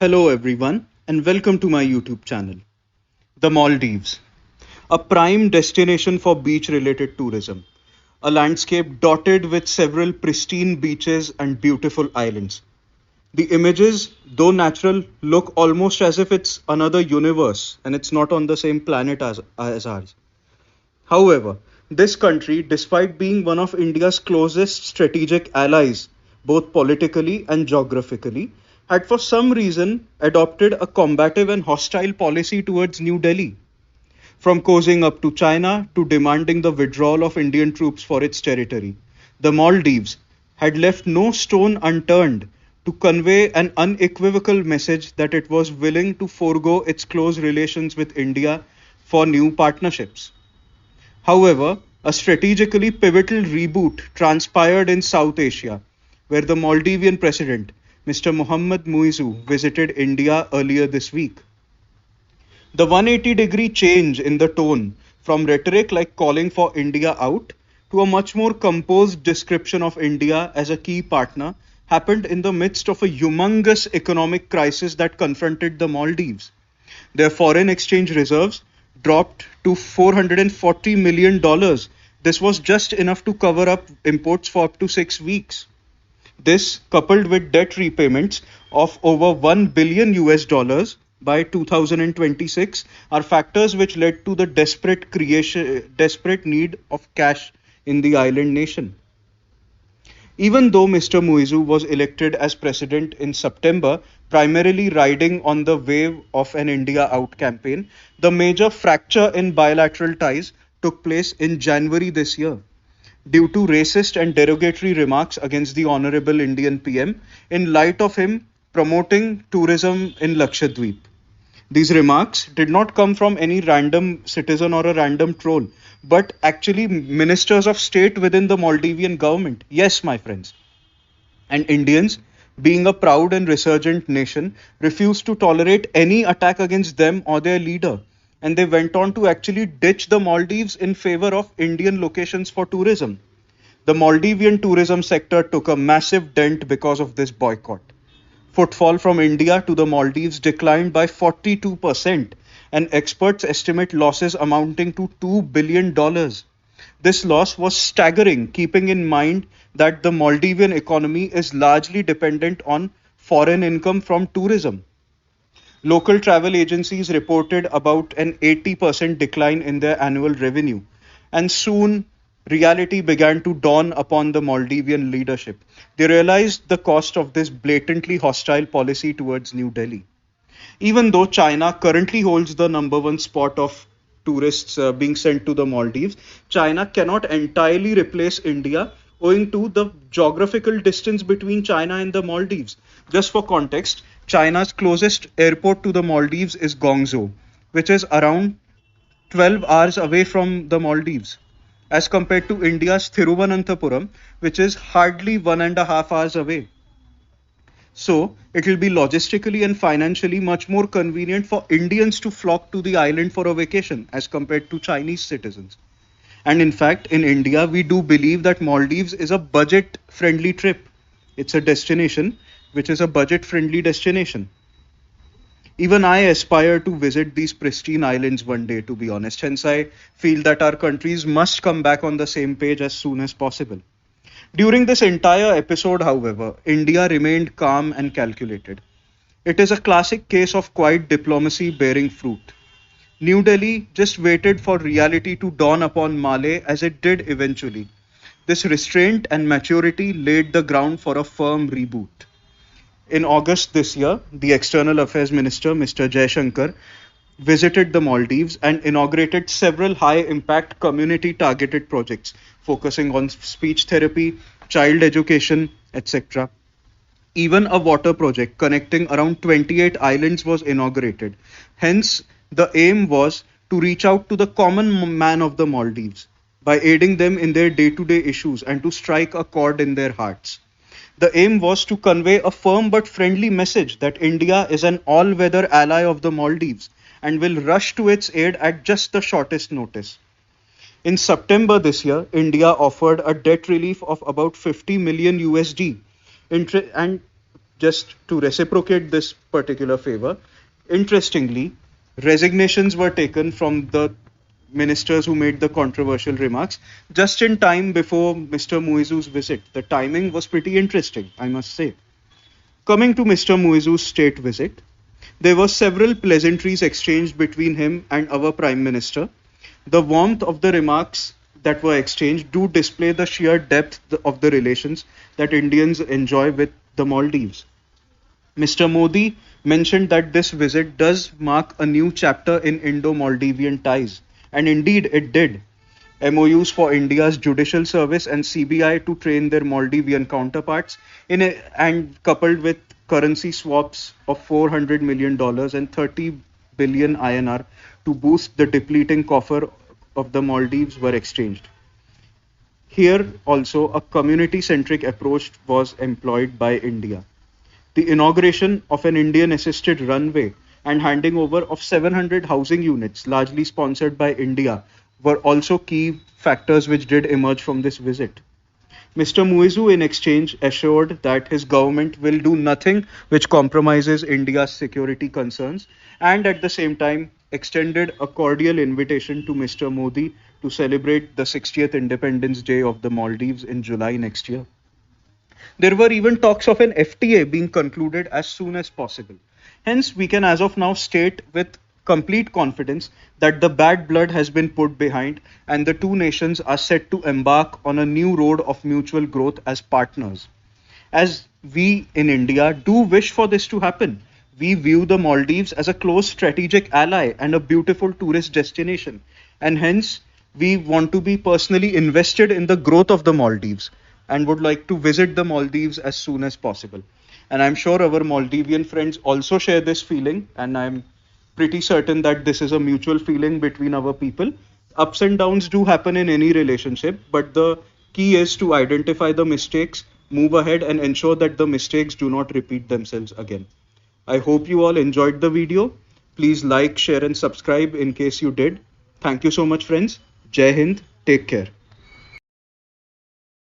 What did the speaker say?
Hello, everyone, and welcome to my YouTube channel. The Maldives, a prime destination for beach related tourism, a landscape dotted with several pristine beaches and beautiful islands. The images, though natural, look almost as if it's another universe and it's not on the same planet as ours. However, this country, despite being one of India's closest strategic allies, both politically and geographically, had for some reason adopted a combative and hostile policy towards New Delhi. From cozying up to China to demanding the withdrawal of Indian troops for its territory, the Maldives had left no stone unturned to convey an unequivocal message that it was willing to forego its close relations with India for new partnerships. However, a strategically pivotal reboot transpired in South Asia, where the Maldivian president, Mr. Mohammad Muizzu, visited India earlier this week. The 180-degree change in the tone from rhetoric like calling for India out to a much more composed description of India as a key partner happened in the midst of a humongous economic crisis that confronted the Maldives. Their foreign exchange reserves dropped to $440 million. This was just enough to cover up imports for up to 6 weeks. This, coupled with debt repayments of over 1 billion US dollars by 2026, are factors which led to the desperate need of cash in the island nation. Even though Mr. Muizu was elected as president in September, primarily riding on the wave of an India out campaign, the major fracture in bilateral ties took place in January this year due to racist and derogatory remarks against the Honorable Indian PM in light of him promoting tourism in Lakshadweep. These remarks did not come from any random citizen or a random troll, but actually ministers of state within the Maldivian government. Yes, my friends. And Indians, being a proud and resurgent nation, refused to tolerate any attack against them or their leader. And they went on to actually ditch the Maldives in favor of Indian locations for tourism. The Maldivian tourism sector took a massive dent because of this boycott. Footfall from India to the Maldives declined by 42%, and experts estimate losses amounting to $2 billion. dollars. This loss was staggering, keeping in mind that the Maldivian economy is largely dependent on foreign income from tourism. Local travel agencies reported about an 80% decline in their annual revenue, and soon reality began to dawn upon the Maldivian leadership. They realized the cost of this blatantly hostile policy towards New Delhi. Even though China currently holds the number one spot of tourists being sent to the Maldives, China cannot entirely replace India owing to the geographical distance between China and the Maldives. Just for context, China's closest airport to the Maldives is Guangzhou, which is around 12 hours away from the Maldives, as compared to India's Thiruvananthapuram, which is hardly 1.5 hours away. So, it will be logistically and financially much more convenient for Indians to flock to the island for a vacation as compared to Chinese citizens. And in fact, in India, we do believe that Maldives is a budget friendly trip. It's a destination which is a budget friendly destination. Even I aspire to visit these pristine islands one day, to be honest. Hence, I feel that our countries must come back on the same page as soon as possible. During this entire episode, however, India remained calm and calculated. It is a classic case of quiet diplomacy bearing fruit. New Delhi just waited for reality to dawn upon Malé as it did eventually. This restraint and maturity laid the ground for a firm reboot. In August this year, the External Affairs Minister, Mr. Jaishankar, visited the Maldives and inaugurated several high impact community targeted projects focusing on speech therapy, child education, etc. Even a water project connecting around 28 islands was inaugurated. Hence, the aim was to reach out to the common man of the Maldives by aiding them in their day to day issues and to strike a chord in their hearts. The aim was to convey a firm but friendly message that India is an all weather ally of the Maldives and will rush to its aid at just the shortest notice. In September this year, India offered a debt relief of about 50 million USD and just to reciprocate this particular favor, interestingly, resignations were taken from the ministers who made the controversial remarks just in time before Mr. Muizu's visit. The timing was pretty interesting, I must say. Coming to Mr. Muizu's state visit, there were several pleasantries exchanged between him and our Prime Minister. The warmth of the remarks that were exchanged do display the sheer depth of the relations that Indians enjoy with the Maldives. Mr. Modi mentioned that this visit does mark a new chapter in Indo Maldivian ties, and indeed it did. MOUs for India's judicial service and CBI to train their Maldivian counterparts and coupled with currency swaps of $400 million and 30 billion INR to boost the depleting coffer of the Maldives were exchanged. Here also a community centric approach was employed by India. The inauguration of an Indian assisted runway and handing over of 700 housing units, largely sponsored by India, were also key factors which did emerge from this visit. Mr. Muizu, in exchange, assured that his government will do nothing which compromises India's security concerns and at the same time extended a cordial invitation to Mr. Modi to celebrate the 60th Independence Day of the Maldives in July next year. There were even talks of an FTA being concluded as soon as possible. Hence, we can as of now state with complete confidence that the bad blood has been put behind and the two nations are set to embark on a new road of mutual growth as partners. As we in India do wish for this to happen, we view the Maldives as a close strategic ally and a beautiful tourist destination. And hence, we want to be personally invested in the growth of the Maldives and would like to visit the Maldives as soon as possible. And I'm sure our Maldivian friends also share this feeling, and I'm pretty certain that this is a mutual feeling between our people. Ups and downs do happen in any relationship, but the key is to identify the mistakes, move ahead, and ensure that the mistakes do not repeat themselves again. I hope you all enjoyed the video. Please like, share, and subscribe in case you did. Thank you so much, friends. Jai Hind. Take care.